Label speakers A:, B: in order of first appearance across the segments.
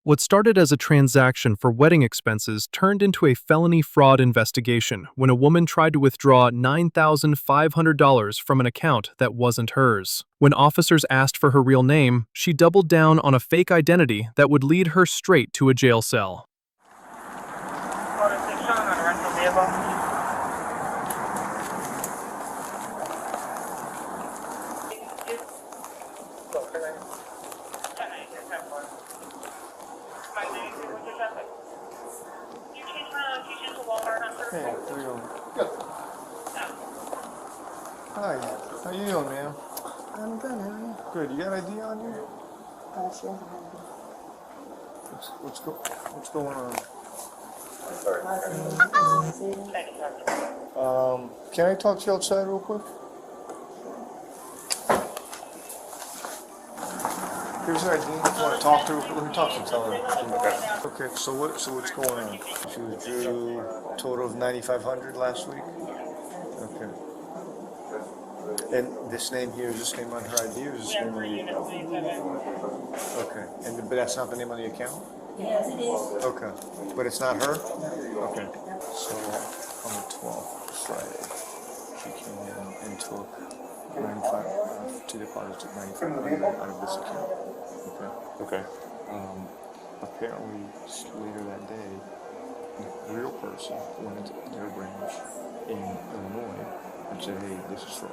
A: What started as a transaction for wedding expenses turned into a felony fraud investigation when a woman tried to withdraw $9,500 from an account that wasn't hers. When officers asked for her real name, she doubled down on a fake identity that would lead her straight to a jail cell.
B: Hey, how you doing? Good. Hi, how you doing, ma'am?
C: I'm good, how are you?
B: Good. You got ID on you?
C: She doesn't have
B: What's going on? Can I talk to you outside real quick? Here's her ID. If you want to talk to her, let me talk to her. Tell her. Okay. So what's going on? She was due a total of $9,500 last week. Okay. And this name here, is this name on her ID or is this name on the account? Okay. But that's not the name on the account?
C: Yes, it is.
B: Okay. But it's not her? Okay. So on the 12th, Friday, she came in and took 95, two deposits took 9,500 out of this account. Okay. Apparently, later that day, the real person went into their branch in Illinois and said, "Hey, this is fraud."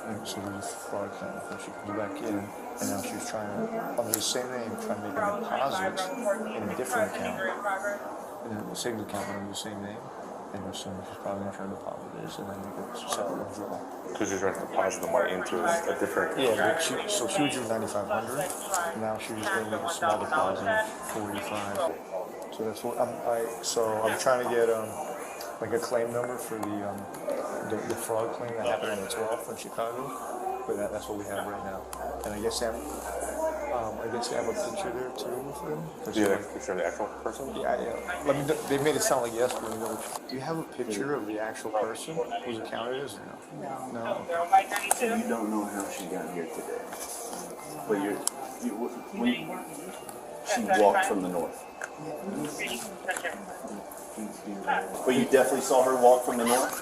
B: And so there's a fraud claim. And she comes back in, and now she's trying to, under the same name, trying to make a deposit in a different account, in a savings account under the same name. And assuming she's probably going to try to deposit this and then make a separate withdrawal.
D: Because you're trying to deposit the money into a different.
B: Yeah, but she was due $9,500. Now she's just going to make a small deposit of $45. So that's what I'm trying to get like a claim number for the fraud claim that happened on the 12th in Chicago. But that's what we have right now. And I guess they have a picture there too with them.
D: Yeah, picture of the actual person?
B: Yeah. They made it sound like yes, but do you have a picture of the actual person whose account it is? No.
E: So you don't know how she got here today, but she walked from the north. But you definitely saw her walk from the north?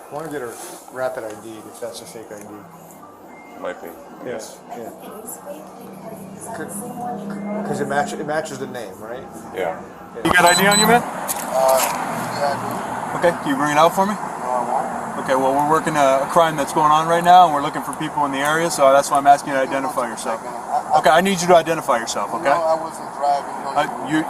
B: I want to get a rapid ID if that's a fake ID.
D: Might be.
B: Yes. Yeah. Because it matches the name, right?
D: Yeah.
F: You got ID on you, man?
B: Yeah.
F: Okay, can you bring it out for me? Okay, well, we're working a crime that's going on right now, and we're looking for people in the area, so that's why I'm asking you to identify yourself. Okay, I need you to identify yourself, okay?
B: No, I wasn't driving.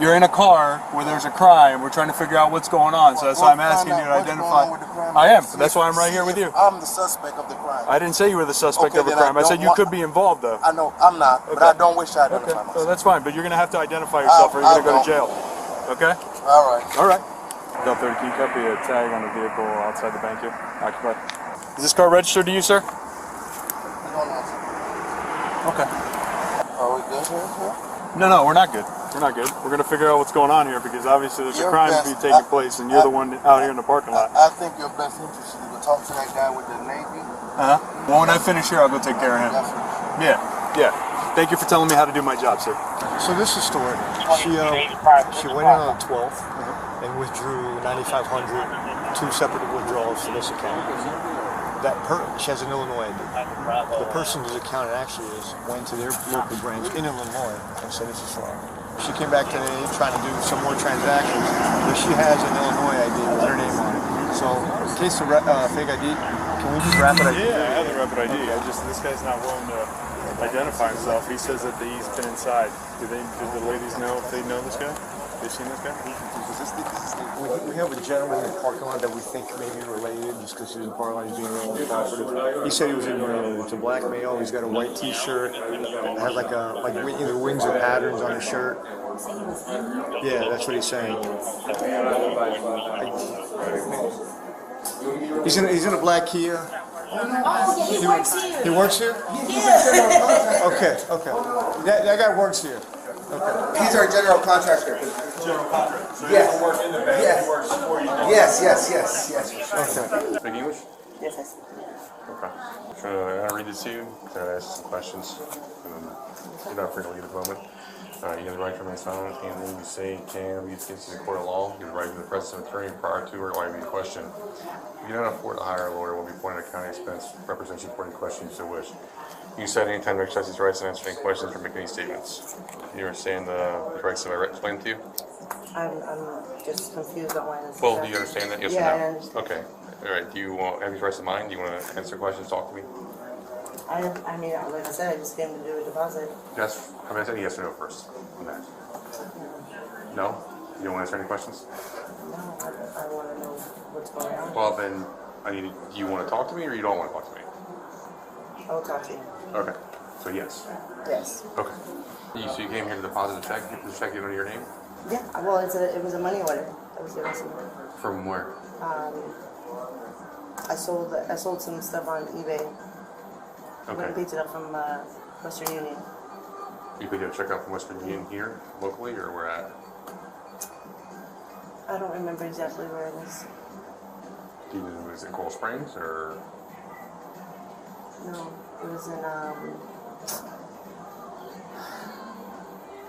F: You're in a car where there's a crime. We're trying to figure out what's going on, so that's why I'm asking you to identify. I am. That's why I'm right here with you.
B: I'm the suspect of the crime.
F: I didn't say you were the suspect of a crime. I said you could be involved, though.
B: I know, I'm not, but I don't wish to identify myself.
F: So that's fine, but you're going to have to identify yourself or you're going to go to jail. Okay?
B: All right.
F: All right. Delta 30, can you copy a tag on the vehicle outside the bank here? Occupied. Is this car registered to you, sir?
B: Okay. Are we good here, sir?
F: No, we're not good. We're not good. We're going to figure out what's going on here because obviously there's a crime taking place and you're the one out here in the parking lot.
B: I think your best interest is to talk to that guy with the Navy.
F: Well, when I finish here, I'll go take care of him. Yeah. Thank you for telling me how to do my job, sir. So this is the story. She went in on the 12th and withdrew $9,500, two separate withdrawals to this account. She has an Illinois ID. The person whose account it actually is went to their local branch in Illinois and said this is fraud. She came back today trying to do some more transactions, but she has an Illinois ID with her name on it. So in case of fake ID, can we just rapid ID?
G: Yeah, I have the rapid ID. This guy's not willing to identify himself. He says that he's been inside. Do the ladies know if they know this guy? They've seen this guy?
B: We have a gentleman in the parking lot that we think may be related just because he's in the parking lot, he's being really cooperative. He said he was in it's a black male, he's got a white t-shirt, that has like either wings or patterns on his shirt. Yeah, that's what he's saying. He's in a black Kia.
C: Oh, yeah, he works here.
B: He works here?
C: Yeah.
B: Okay. That guy works here. Okay.
H: He's our general contractor.
G: General contractor. So
H: Yes.
G: he doesn't work in the bank,
H: Yes.
G: he works for you.
H: Yes.
B: Okay.
D: Speak English?
C: Yes, I see.
D: Okay. I'm going to read it to you. I'm going to ask some questions. And then You're not free to leave at the moment. You have the right to remain silent. Anything you say can be against the court of law. You have the right to the presence of an attorney prior to or while you question. If you cannot afford to hire a lawyer, will be appointed at county expense. Represents you for any questions you so wish. You said any time to exercise these rights and answer any questions or make any statements. You understand the rights that I explained to you?
I: I'm just confused on why this.
D: Well, do you understand that? Yes
I: Yeah,
D: or no?
I: I understand.
D: Okay. All right. Do you have these rights in mind? Do you want to answer questions? Talk to me.
I: I mean, like I said, I just came to do a deposit.
D: Yes. I mean, I said yes or no first. On that. No? You don't want to answer any questions?
I: No, I want to know what's going on.
D: Well, then, do you want to talk to me or you don't want to talk to me?
I: I'll talk to you.
D: Okay. So, yes.
I: Yes.
D: Okay. So you came here to deposit a check? The check given under your name?
I: Yeah. Well, it was a money order. I was given some.
D: From where?
I: I sold some stuff on eBay. I
D: Okay.
I: picked it up from Western Union.
D: You picked a check up from Western Union here, locally, or where at?
I: I don't remember exactly where it is.
D: Do you know, is it Coral Springs or?
I: No, it was in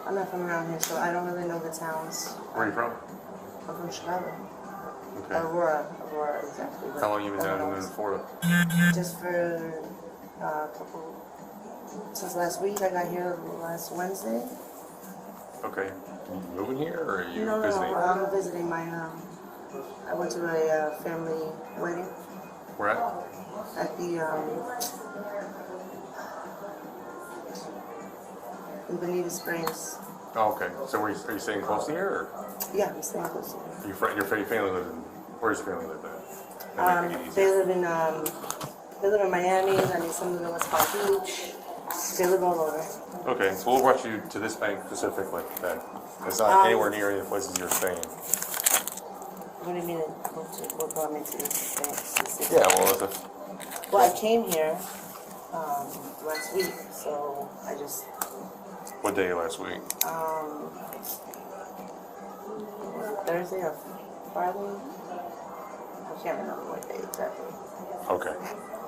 I: I'm not from around here, so I don't really know the towns.
D: Where are you from?
I: I'm from Chicago.
D: Okay.
I: Aurora exactly. but
D: How long you been
I: I don't
D: down
I: know.
D: in Florida?
I: Just for a couple. Since last week, I got here last Wednesday.
D: Okay. You moving here or are you
I: No,
D: visiting?
I: I'm visiting my. I went to a family wedding
D: Where at?
I: at the in Bonita Springs.
D: Oh, okay. So are you staying close to here or?
I: Yeah, I'm staying close to here.
D: Your family lives in, where's your family live at? That might make it
I: They
D: easier.
I: live in Miami. I mean, some of them in West Palm Beach. They live all over.
D: Okay, so what brought you to this bank specifically then? It's not anywhere near any of the places you're staying.
I: What do you mean? What brought me to this bank?
D: Yeah, well, it's a,
I: Well, I came here last week, so I just
D: what day last week?
I: Thursday or Friday. I can't remember what day exactly.
D: Okay.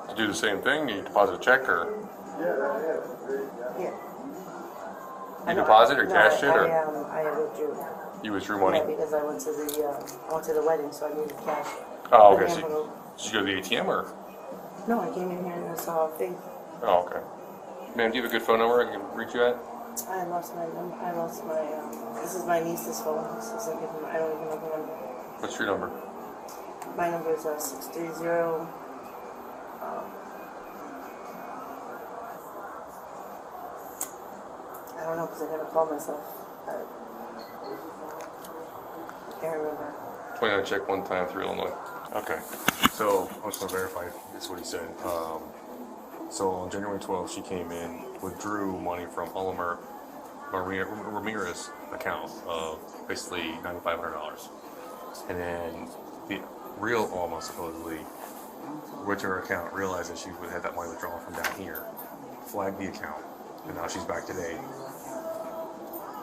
D: Did you do the same thing? You deposit a check or
I: Yeah.
D: you deposit or
I: No,
D: cash it or
I: I withdrew.
D: you withdrew money?
I: Yeah, because I went to the wedding, so I needed cash.
D: Oh,
I: I
D: okay.
I: didn't have a-
D: Did you go to the ATM or?
I: No, I came in here and I saw a thing.
D: Oh, okay. Ma'am, do you have a good phone number I can reach you at?
I: I lost my number. This is my niece's phone. This isn't even, I don't even know the number.
D: What's your number?
I: My number is 630. I don't know because I never called myself. I can't remember.
D: 29 check one time through Illinois. Okay. So I just want to verify this is what he said. So on January 12th, she came in, withdrew money from Ramirez's account of basically $9,500. And then the real Alma supposedly went to her account, realized that she would have that money withdrawn from down here, flagged the account, and now she's back today.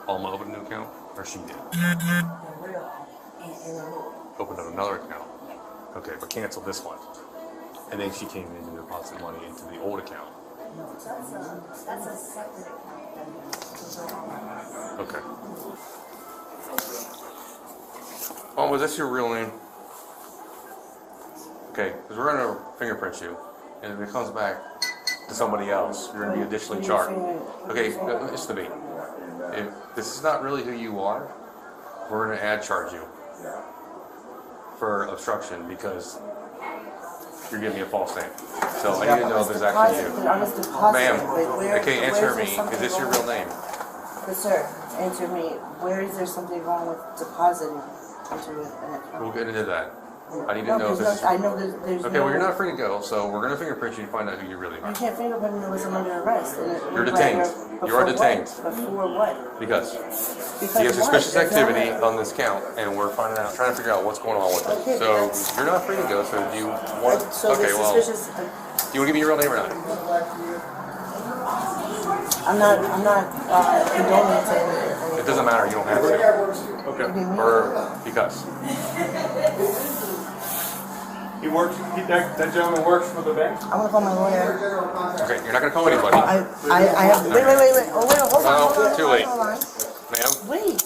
D: Alma opened a new account, or she did? Opened up another account. Okay, but canceled this one. And then she came in and deposited money into the old account. Okay. Was this your real name? Okay, because we're going to fingerprint you, and if it comes back to somebody else, you're going to be additionally charged. Okay, listen to me. If this is not really who you are, we're going to charge you for obstruction because you're giving me a false name. So I need to know if it's actually you. Ma'am, okay, answer me. Is this your real name?
I: But sir, answer me. Where is there something wrong with depositing into an account?
D: We'll get into that. I need to know if this is...
I: I know there's
D: Okay, well, you're not free to go, so we're going to fingerprint you and find out who you really
I: You
D: are.
I: can't fingerprint me unless I'm under arrest.
D: You're detained. You are detained.
I: Before what?
D: Because
I: Because
D: you have
I: what?
D: suspicious
I: There's not-
D: activity on this count, and we're trying to figure out what's going on with it.
I: Okay,
D: So
I: that's-
D: you're not free to go. So do you want?
I: So
D: Okay,
I: the
D: well,
I: suspicious.
D: do you want to give me your real name or not?
I: I'm not condoning to anything.
D: It doesn't matter. You don't have to. Okay. Or because.
G: That gentleman works for the bank?
I: I wanna call my lawyer.
D: Okay, you're not gonna call anybody.
I: I have, wait. Oh, wait, hold on,
D: No,
I: hold on.
D: too late.
I: Hold on.
D: Ma'am?
I: Wait.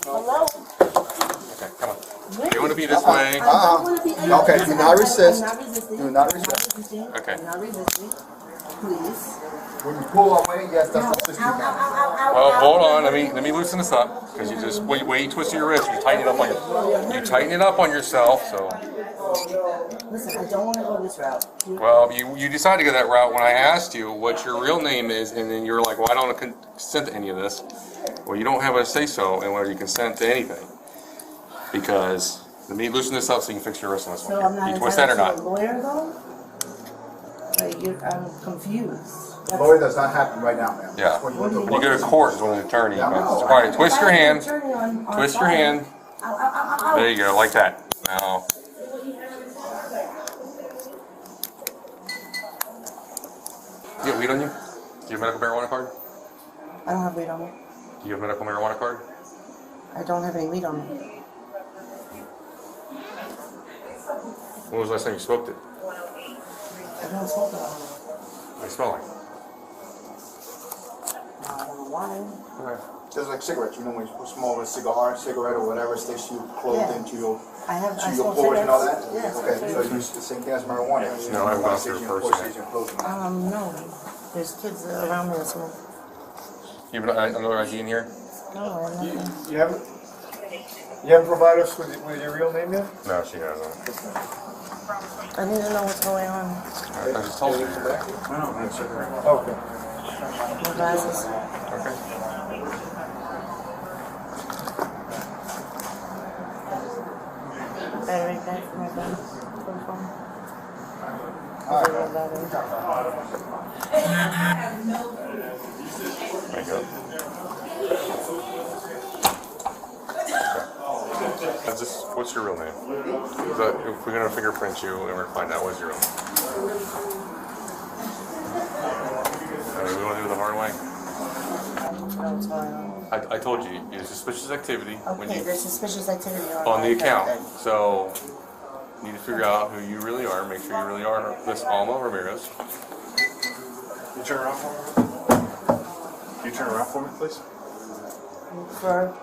I: Hello?
D: Okay, come on.
I: Wait.
D: You wanna be this way?
I: I don't wanna be.
H: Okay, do not resist.
I: I'm not resisting.
H: Do not
I: I'm
H: resist.
I: resisting.
D: Okay.
I: I'm not resisting. Please.
H: When you pull away, yes, that's what this
I: Ow.
D: Well, hold on. Let me loosen this up because you just way you twist your wrist. You tighten it up on yourself. So
I: Listen, I don't wanna go this route.
D: well, you decided to go that route when I asked you what your real name is, and then you were like, "Well, I don't consent to any of this." Well, you don't have a say so in whether you consent to anything because let me loosen this up so you can fix your wrist on this
I: So I'm
D: one.
I: not
D: You twist that or
I: entitled
D: not?
I: to a lawyer though? I'm confused.
H: Lawyer does not happen right now, ma'am.
D: Yeah.
H: That's when you went to
D: When you go to court is when an attorney.
H: Yeah, I know.
D: All right, twist your hand.
I: Attorney on
D: Twist your
I: file.
D: hand.
I: Ow.
D: There you go, like that. Now. You have weed on you? Do you have medical marijuana card?
I: I don't have weed on me.
D: Do you have medical marijuana card?
I: I don't have any weed on me.
D: When was the last time you smoked it?
I: I don't smoke it on me.
D: What do you smell like?
I: I don't know why.
D: Okay.
H: Just like cigarettes, you know, when you smoke a cigarette or whatever, sticks you close
I: Yeah.
H: into your
I: I
H: smoke
I: smoke
H: pores and all that?
I: cigarettes. Yes.
H: Okay, so you use the same thing as marijuana.
D: No, I haven't gone through it personally.
I: No. There's kids around me that smoke.
D: You have another ID in here?
I: No, I have nothing.
F: You haven't provided us with your real name yet?
D: No, she hasn't.
I: I need to know what's going on.
D: I just told you.
F: Okay.
I: My glasses.
D: Okay.
I: Battery back for my phone.
D: There you go. What's your real name? So if we're gonna fingerprint you and we're gonna find out what's your real name. We want to do it the hard way.
I: What's going on?
D: I told you, it's suspicious activity when
I: Okay,
D: you
I: there's suspicious activity on
D: on
I: my
D: the account.
I: then.
D: So you need to figure out who you really are. Make sure you really are Miss Alma Ramirez.
G: You turn around for me? Can you turn around for me, please?
I: For,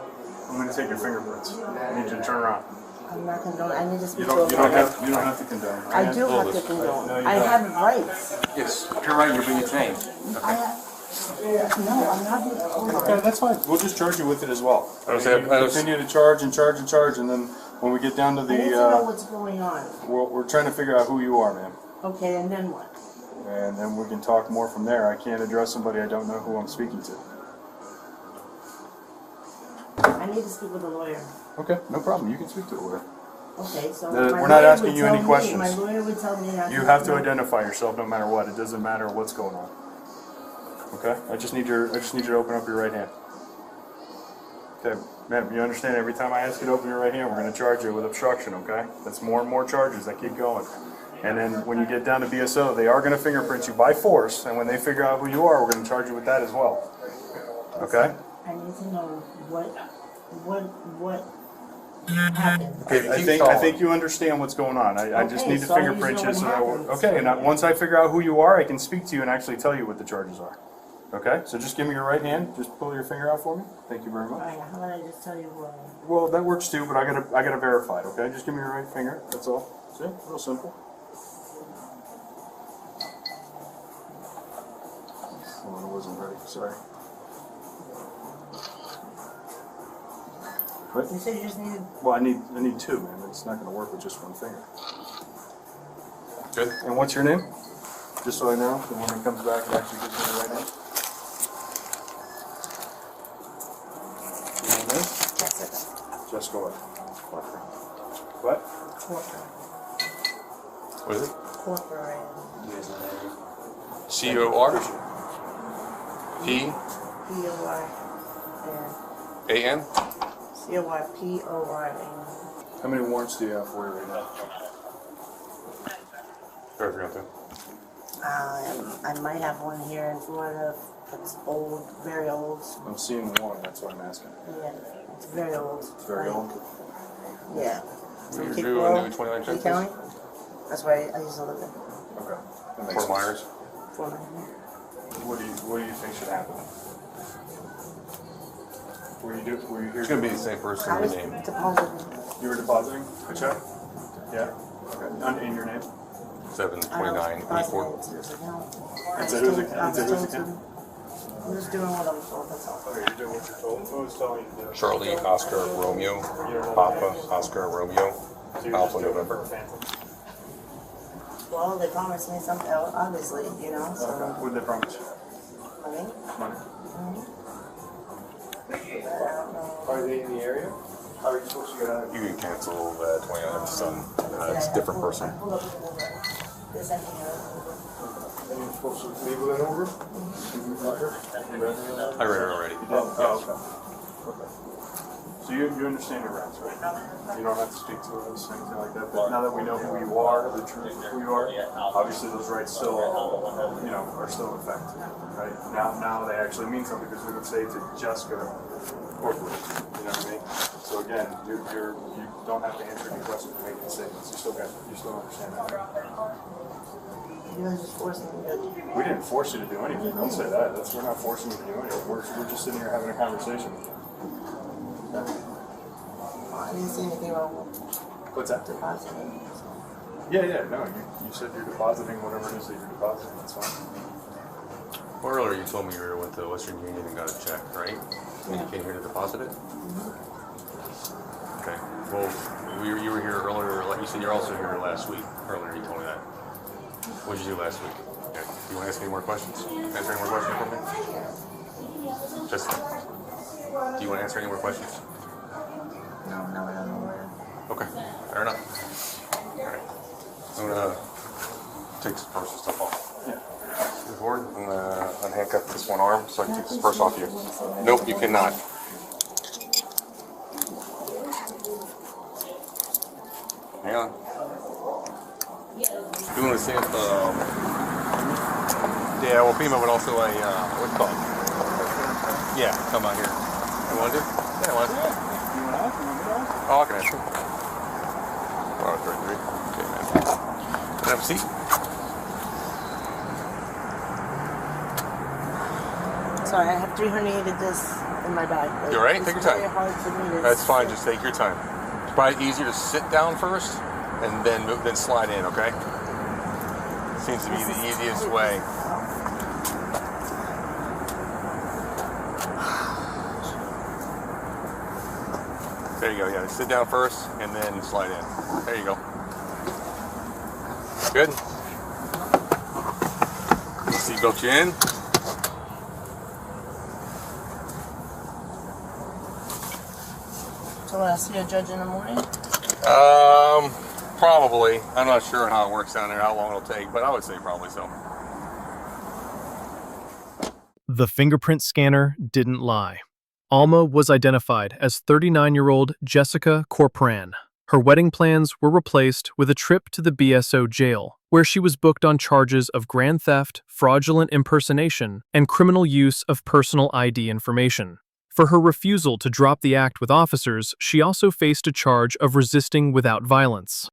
G: I'm going to take your fingerprints. I need you to turn around.
I: I'm not condoning. I need to speak
G: You
I: to a
G: don't
I: lawyer.
G: have to condone.
I: I do have to condone. I have rights.
D: Yes, you're right. You're being detained.
I: I have. No, I'm not being. Hold on.
G: Okay, that's fine. We'll just charge you with it as well.
D: I don't say- I don't-
G: Continue to charge and charge and charge, and then when we get down to
I: I need to know
G: the,
I: what's going on.
G: we're trying to figure out who you are, ma'am.
I: Okay, and then what?
G: And then we can talk more from there. I can't address somebody I don't know who I'm speaking to.
I: I need to speak with a lawyer.
G: Okay, no problem. You can speak to a lawyer.
I: Okay, so
G: We're
I: my
G: not
I: lawyer
G: asking
I: would
G: you any
I: tell me-
G: questions.
I: My lawyer would tell me not
G: You have to
I: no.
G: identify yourself no matter what. It doesn't matter what's going on. Okay? I just need you to open up your right hand. Okay, ma'am, you understand every time I ask you to open your right hand, we're going to charge you with obstruction, okay? That's more and more charges that keep going. And then when you get down to BSO, they are going to fingerprint you by force, and when they figure out who you are, we're going to charge you with that as well. Okay?
I: I need to know what happened.
D: Okay,
G: I think you understand what's going on. I just
I: Okay,
G: need to
I: so I need to
G: fingerprint
I: know
G: you
I: what
G: so that
I: happened.
G: okay, and once I figure out who you are, I can speak to you and actually tell you what the charges are. Okay? So just give me your right hand. Just pull your finger out for me. Thank you very much.
I: Alright, how about I just tell you what?
G: Well, that works too, but I gotta verify it, okay? Just give me your right finger, that's all. See? Real simple. Oh, I wasn't ready, sorry. What?
I: You said you just needed.
G: Well, I need two, man. It's not gonna work with just one finger.
D: Good.
G: And what's your name? Just so I know, so when it comes back, it actually gives me the right name. Your name is? Jessica what? What?
D: What is it?
I: Corporate.
D: C-O-R? P-A-N?
I: P-O-Y. C-O-Y-P-O-Y-A.
G: How many warrants do you have for you right now?
D: Sorry for nothing.
I: I might have one here in Florida. It's old, very old.
G: I'm seeing one, that's why I'm asking.
I: Yeah, it's very old.
G: It's very old.
I: Yeah. From
D: You're
I: Cape
D: due
I: Coral,
D: a new 29 check,
I: Lee County. That's where I used to live in.
G: Okay. That makes
D: Fort
G: sense.
D: Myers.
I: For my
G: What do you think should happen? Were you here?
D: It's gonna be the same person
I: I
D: in
I: was
D: the name.
I: depositing.
G: You were depositing a check? Yeah. Okay. In your name?
D: 72984.
G: It's whose account?
I: I'm just doing what I'm told, that's all.
G: Okay, you're doing what you're told. Who's telling you to do it?
D: Charlie, Oscar, Romeo, Papa, Oscar, Romeo,
G: So you're
D: Alpha,
G: just doing it for
D: November.
G: a phantom.
I: Well, they promised me something, obviously, you know, so.
G: Okay. What did they promise you?
I: Money.
G: Money.
I: But I don't know.
H: Are they in the area? How are you supposed to get out of
D: You can cancel the 29th son. It's a different person.
I: I pulled up with the Uber. They sent me a Uber.
H: And you're supposed to label it over?
D: I read it already.
G: Oh, okay. Okay. So you understand your rights, right? You don't have to speak to us, anything like that. But now that we know who you are, the truth of who you are, obviously those rights still, are still in effect, right? Now they actually mean something because we would say to Jessica corporate. You know what I mean? So again, you don't have to answer any questions or make any statements. You still understand that.
I: You guys just forced me to do it.
G: We didn't force you to do anything. Don't say that. We're not forcing you to do anything. We're just sitting here having a conversation.
I: I didn't see anything wrong with
G: What's that?
I: depositing.
G: Yeah. No, you said you're depositing whatever it is that you're depositing. That's fine.
D: Well, earlier you told me you went to Western Union and got a check, right? And you came here to deposit it? Okay. Well, you were here earlier, like you said, you're also here last week. Earlier you told me that. What did you do last week? Okay. Do you want to ask any more questions? Answer any more questions for me? Just, do you want to answer any more questions?
I: No, I don't know where.
D: Okay, fair enough. Alright. I'm gonna take this personal stuff off. Move forward. I'm gonna unhandcuff this one arm so I can take this purse off you. Nope, you cannot. Hang on. Doing the same, yeah, well, FEMA would also what's it called? Yeah, come out here. You want to do? Yeah, I want to. Oh, I can ask you. Oh, 33. Okay, man. Can I have a seat?
I: Sorry, I have 3 herniated discs in my back.
D: You all right? Take your time.
I: It's very hard for me to
D: That's fine.
I: sit.
D: Just take your time. It's probably easier to sit down first and then move, then slide in. Okay? Seems to be the easiest way. There you go. Yeah, sit down first and then slide in. There you go. Good. Seatbelt you in.
I: So when I see a judge in the morning?
D: Probably. I'm not sure how it works down there, how long it'll take, but I would say probably so.
A: The fingerprint scanner didn't lie. Alma was identified as 39-year-old Jessica Corpran. Her wedding plans were replaced with a trip to the BSO jail, where she was booked on charges of grand theft, fraudulent impersonation, and criminal use of personal ID information. For her refusal to drop the act with officers, she also faced a charge of resisting without violence.